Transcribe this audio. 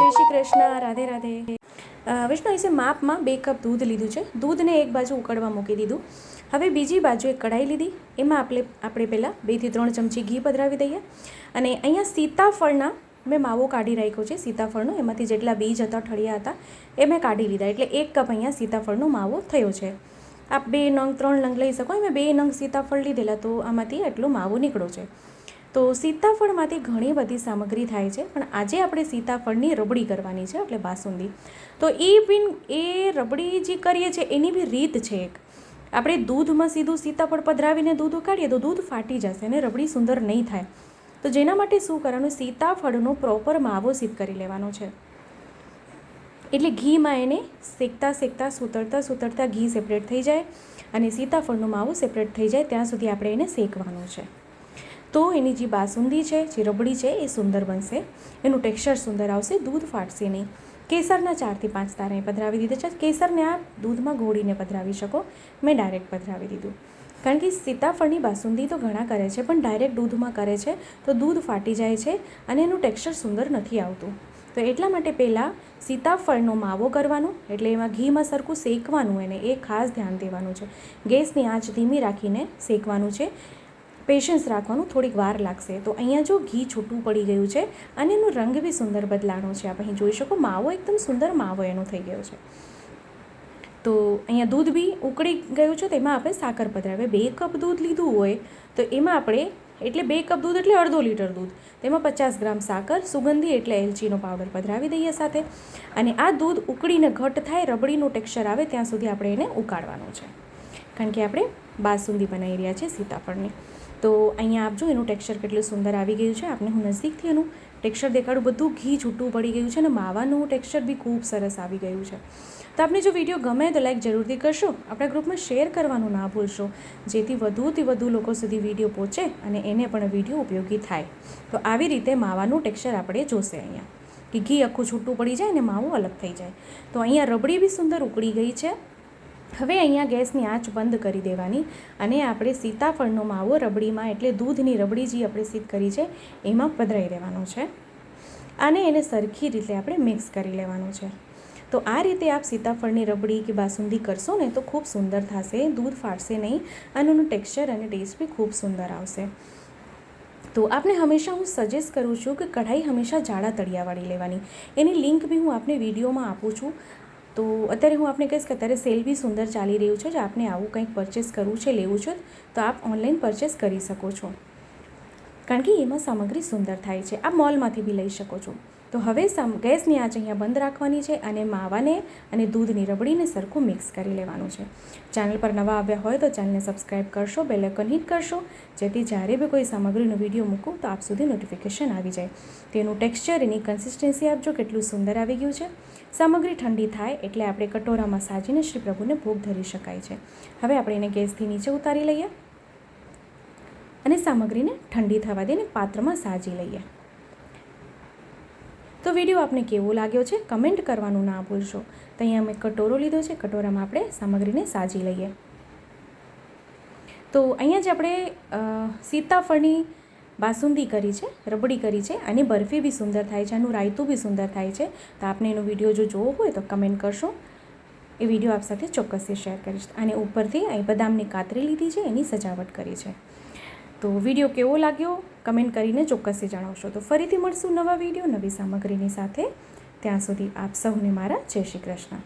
जय श्री कृष्ण, राधे राधे। विष्णु इसे माप में 2 कप दूध लीधुं छे। दूध ने एक बाजू उकळवा मूकी दीधुं। हवे बीजी बाजू एक कढ़ाई लीधी, एमां आपणे पहेला 2 થી 3 चमची घी पधरावी दઈએ અને અહીંયા सीताफळना मैं मावो काढी राख्यो छे। सीताफळनो एमांथी जेटला बीज हता, ठळिया हता, ए मैं काढी लीधा, एटले 1 कप અહીંયા सीताफळनो मावो थयो छे। आप 2 नंग 3 नंग लई शको। मैं 2 नंग सीताफळ लीधेला तो आमांथी आटलो मावो નીકળ્યો છે। तो सीताफळमांथी घणी बधी सामग्री थाय छे, पण आजे आपणे सीताफळनी रबड़ी करवानी छे, એટલે बासुंदी। तो ए रबड़ी जे करीए छे एनी बी रीत छे एक। આપણે દૂધમાં સીધું સીતાફળ પધરાવીને દૂધ ઉકાળીએ તો દૂધ ફાટી જશે અને રબડી સુંદર નહીં થાય। તો જેના માટે શું કરવાનું, સીતાફળનો પ્રોપર માવો સિદ્ધ કરી લેવાનો છે। એટલે ઘીમાં એને શેકતા શેકતા સુતરતા ઘી સેપરેટ થઈ જાય અને સીતાફળનો માવો સેપરેટ થઈ જાય ત્યાં સુધી આપણે એને શેકવાનું છે। તો એની જે બાસુંદી છે, જે રબડી છે એ સુંદર બનશે, એનું ટેક્સચર સુંદર આવશે, દૂધ ફાટશે નહીં। केसरना 4 થી 5 तारा पधरावी दीधा छे। केसरने आप दूध में घोळीने पधरावी शको। मैं डायरेक्ट पधरावी दीधुं, कारण कि सीताफळनी बासुंदी तो घणा करे छे पण डायरेक्ट दूध में करे छे तो दूध फाटी जाए छे अने एनुं टेक्सचर सुंदर नहीं आवतुं। तो एटला माटे पहेला सीताफळनो मावो करवानो, एटले एमां घी में सरखुं शेकवानुं, एने ए खास ध्यान देवानुं छे। गैसनी आंच धीमी राखीने शेकवानुं छे। पेशन्स राखवानुं, थोड़ीक वार लागशे। तो अहींया जो घी छूटुं पड़ी गयुं छे अने एनो रंग बी सुंदर बदलाणो छे। आप अहीं जोई शको मावो एकदम सुंदर मावो एनो थई गयो छे। तो अहींया दूध बी उकળી गयुं छे, तेमां आपणे साकर पधरावी। 2 कप दूध लीधुं होय तो एमां आपणे एटले 2 कप दूध एटले अर्धो लीटर दूध, तेमां 50 ग्राम साकर, सुगंधी एटले एलचीनो पाउडर पधरावी दઈએ સાથે અને આ दूध ઉકળીને ઘટ થાય, રબડીનું ટેક્સચર આવે ત્યાં સુધી આપણે એને ઉકાળવાનું છે, કારણ કે આપણે બાસુંદી બનાવી રહ્યા છીએ सीताफळની। तो अहींया आप जो एनु टेक्सचर केटલું सुंदर आवी गयुं छे। आपने हूँ नजीकथी एनु टेक्सचर देखाडું। बधुं घी छूटું पड़ी गयुं छे અને मावानुं टेक्सचर बी खूब सरस आवी गयुं छे। तो आपने जो विडियो गमे तो लाइक जरूरथी करशो, आपणा ग्रुप में शेर करवानुं ना भूलशो, जेथी वधुथी वधु लोको सुधी विडियो पहोंचे अने एने पण विडियो उपयोगी थाय। तो आवी रीते मावानुं टेक्सचर आपणे जोशे अहींया कि घी आखुं छूटું पड़ी जाए अने मावो अलग थई जाए। तो अहींया रबड़ी बी सुंदर उकળી गई छे। હવે અહીંયા ગેસની આંચ બંધ કરી દેવાની અને આપણે સીતાફળનો માવો રબડીમાં, એટલે દૂધની રબડી જે આપણે સિદ્ધ કરી છે એમાં પધરાવી દેવાનો છે અને એને સરખી રીતે આપણે મિક્સ કરી લેવાનું છે। તો આ રીતે આપ सीताफळની રબડી કે બાસુંદી કરશો ને તો ખૂબ સુંદર થશે, दूध फाटશે નહીં અને એનું ટેક્સચર અને ટેસ્ટ બી ખૂબ સુંદર આવશે। तो आपने हमेशा हूँ सजेस्ट करूँ छूँ कि कढ़ाई हमेशा जाड़ा तळियावाળી लेवानी। एनी लिंक भी हूँ आपने विडियो में आपूँ छूँ। तो अत्यारे हूँ आपने कहीश कि अत्यारे सेल भी सुंदर चाली रह्युं छे। जो आपने आवुं कंईक परचेस करवुं छे, लेवुं छे तो आप ऑनलाइन परचेस करी शको छो, कारण कि एमां सामग्री सुंदर थाय छे। आप मॉलमांथी बी लई शको छो। तो हवे गैसनी आंच अहींया बंध राखवानी छे अने मावाने अने दूधनी रबड़ीने सरखुं मिक्स करी लेवानुं छे। चैनल पर नवा आव्या होय तो चैनलने सब्सक्राइब करशो, बेल आइकन हिट करशो, जेथी ज्यारे बी कोई सामग्रीनो विडियो मूकूं तो आप सुधी नोटिफिकेशन आवी जाय। तेनुं टेक्सचर, एनी कन्सिस्टन्सी आपजो केटલું सुंदर आवी गयुं छे। सामग्री ठंडी थाय एटले आपणे कटोरामां साजीने श्री प्रभुने भोग धरी शकाय छे। हवे आपणे एने गैसथी नीचे उतारी लईए અને સામગ્રીને ઠંડી થવા દઈને પાત્રમાં સાજી લઈએ। તો વિડીયો આપને કેવો લાગ્યો છે કમેન્ટ કરવાનું ના ભૂલશો। તો અહીંયા મેં કટોરો લીધો છે, કટોરામાં આપણે સામગ્રીને સાજી લઈએ। તો અહીંયા જે આપણે सीताफळની बासुंदी करी है, रबड़ी करी है, अने बर्फी भी सुंदर थाय छे, आनुं रायतुं भी सुंदर थाय छे। तो आपने एनो विडियो जो जोवो होय तो कमेंट करशो, ए विडियो आप साथे चोक्कसथी शेर करीश। अने उपरथी अहीं बदामनी कातरी लीधी छे, एनी सजावट करी छे। तो विडियो केवो लाग्यो कमेंट करीने चोक्कसथी जणावशो। तो फरीथी मळशुं नवा विडियो नवी सामग्रीनी साथे। त्यां सुधी आप सौने मारा जय श्री कृष्ण।